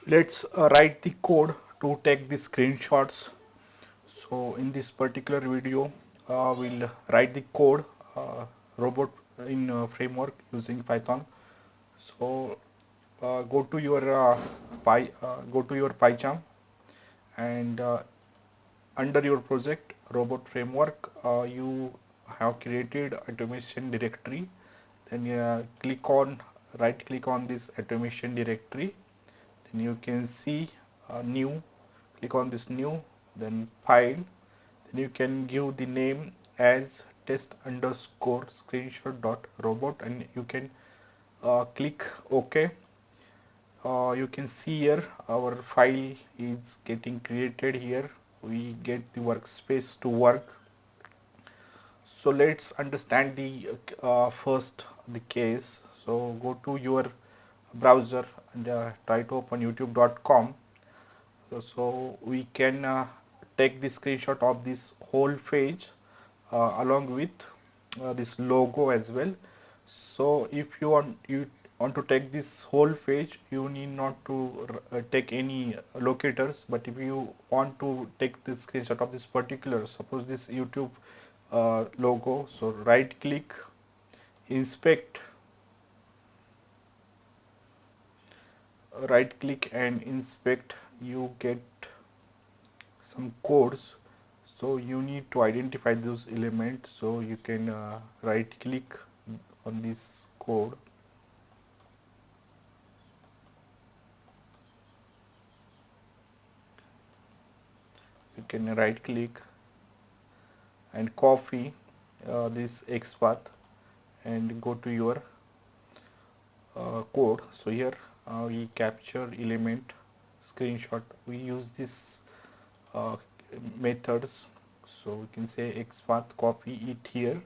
Let's write the code to take the screenshots. So in this particular video we'll write the code robot in framework using Python. So go to your PyCharm, and under your project robot framework you have created automation directory. Then click on right click on this automation directory. Then you can see new, click on this new, then file. Then you can give the name as test underscore screenshot dot robot, and you can click OK. You can see here our file is getting created. Here we get the workspace to work. So let's understand the first the case. So go to your browser and try to open youtube.com. So we can take the screenshot of this whole page along with this logo as well. So if you want to take this whole page, you need not to take any locators. But if you want to take the screenshot of this particular, suppose this YouTube logo, so right click, inspect, right click and inspect, you get some codes. So you need to identify those elements. So you can right click on this code, you can right click and copy this xpath and go to your code. So here we capture element screenshot. We use this methods. So we can say xpath, copy it here,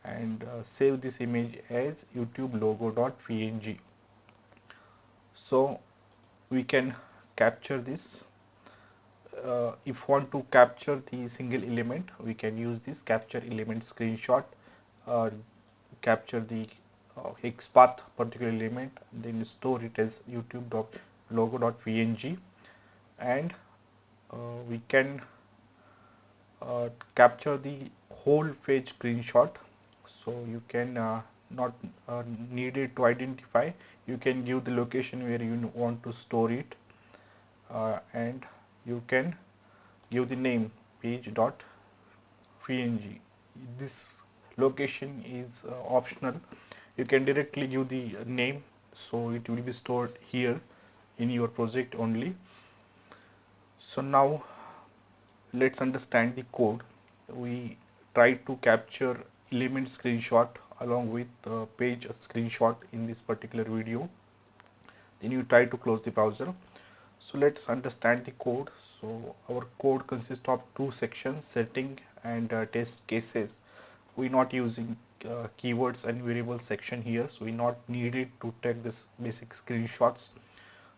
and save this image as youtubelogo.png. So we can capture this. If want to capture the single element, we can use this capture element screenshot, capture the xpath particular element, then store it as youtube.logo.png, and we can capture the whole page screenshot. So you can not needed to identify, you can give the location where you want to store it, and you can give the name page.png. This location is optional. You can directly give the name, so it will be stored here in your project only. So now let's understand the code. We try to capture element screenshot along with page screenshot in this particular video. Then you try to close the browser. So let's understand the code. So our code consists of two sections, setting and test cases. We're not using keywords and variables section here, so we not needed to take this basic screenshots.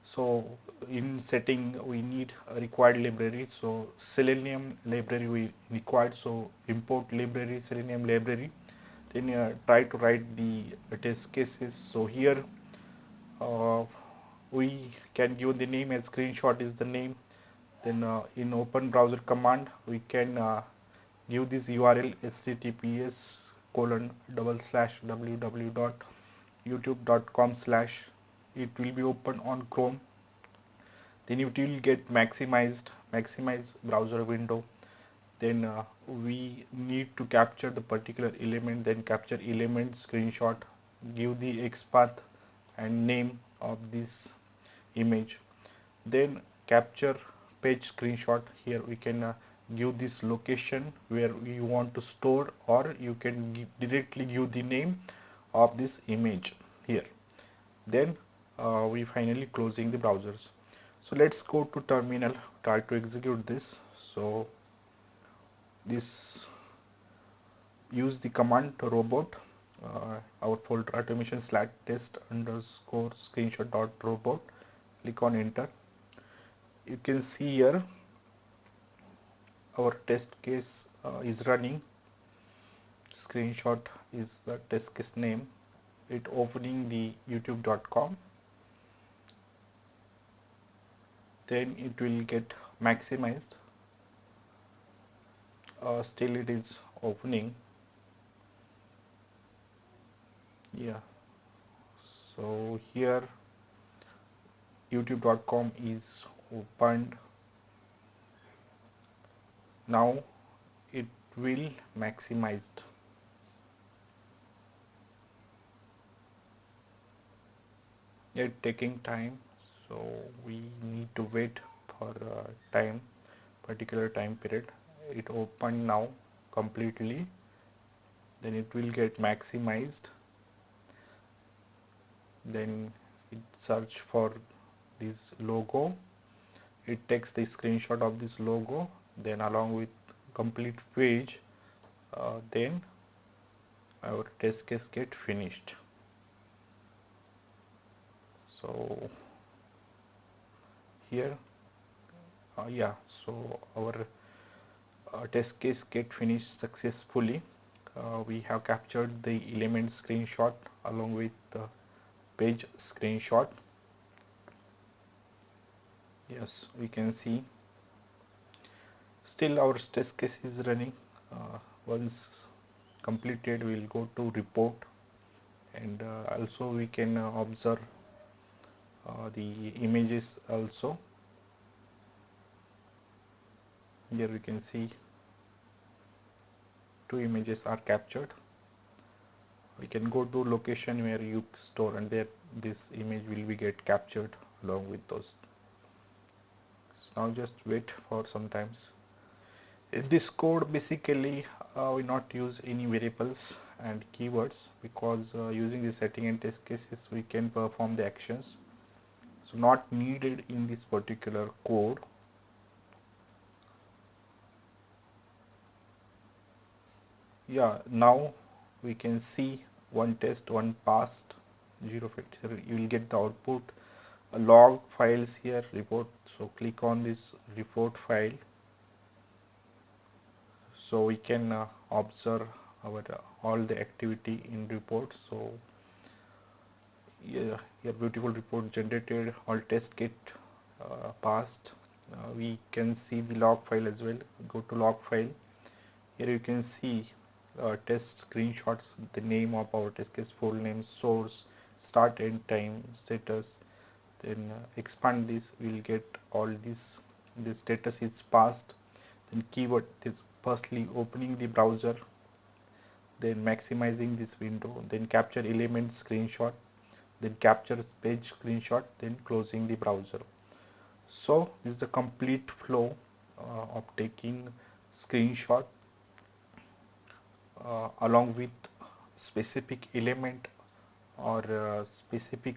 So in setting we need a required library. So Selenium library we required, so import library Selenium library. Then try to write the test cases. So here we can give the name as screenshot is the name. Then in open browser command we can give this URL https://www.youtube.com/ it will be open on Chrome. Then it will get maximize browser window. Then we need to capture the particular element, then capture element screenshot, give the xpath and name of this image, then capture page screenshot. Here we can give this location where you want to store, or you can directly give the name of this image here. Then we finally closing the browsers. So let's go to terminal, try to execute this. So this use the command to robot, our folder automation /test underscore screenshot dot robot, click on enter. You can see here our test case is running. Screenshot is the test case name. It opening the youtube.com. then it will get maximized. Still it is opening. Yeah, so here youtube.com is opened. Now it will maximized. It taking time, so we need to wait for particular time period. It opened now completely, then it will get maximized. Then it search for this logo, it takes the screenshot of this logo, then along with complete page, then our test case get finished. So here yeah, so our test case get finished successfully. We have captured the element screenshot along with the page screenshot. Yes, we can see still our test case is running. Once completed, we will go to report, and also we can observe the images also. Here we can see 2 images are captured. We can go to location where you store, and there this image will be get captured along with those. So now just wait for some times. In this code basically we not use any variables and keywords, because using the setting and test cases we can perform the actions, so not needed in this particular code. Yeah, now we can see one test, one passed, 0 factor. You will get the output log files here, report. So click on this report file, so we can observe our all the activity in report. So yeah, your beautiful report generated, all test get passed. We can see the log file as well. Go to log file. Here you can see test screenshots, the name of our test case, full name, source, start, end time, status. Then expand this, we will get all this. The status is passed. Then keyword is firstly opening the browser, then maximizing this window, then capture element screenshot, then capture page screenshot, then closing the browser. So this is the complete flow of taking screenshot along with specific element or specific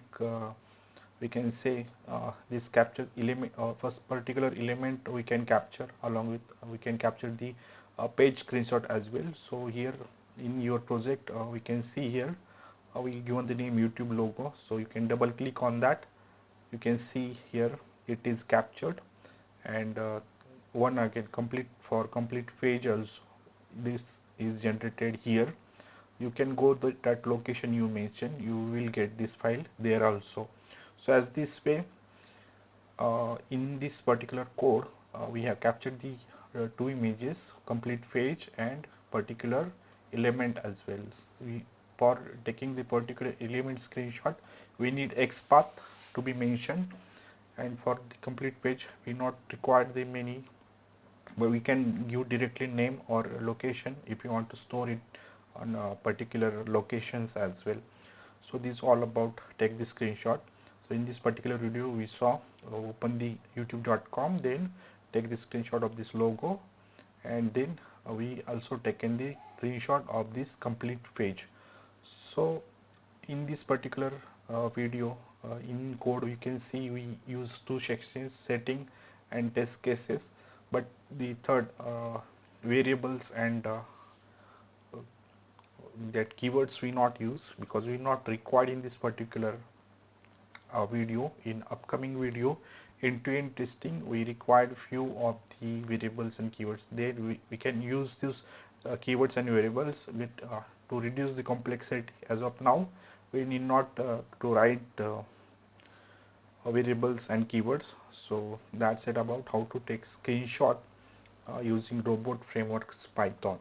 we can say this capture element, first particular element we can capture, along with we can capture the page screenshot as well. So here in your project we can see here we given the name YouTube logo, so you can double click on that. You can see here it is captured, and one again complete for complete page also this is generated here. You can go to that location you mentioned, you will get this file there also. So as this way in this particular code we have captured the 2 images, complete page and particular element as well. For taking the particular element screenshot we need xpath to be mentioned, and for the complete page we not required the many, but we can give directly name or location if you want to store it on particular locations as well. So this is all about take the screenshot. So in this particular video we saw open the youtube.com, then take the screenshot of this logo, and then we also taken the screenshot of this complete page. So in this particular video in code we can see we use 2 sections, setting and test cases, but the third variables and that keywords we not use because we not required in this particular video. In upcoming video end-to-end testing we required few of the variables and keywords. Then we can use these keywords and variables with, to reduce the complexity. As of now we need not to write variables and keywords. So that's it about how to take screenshot using robot frameworks Python.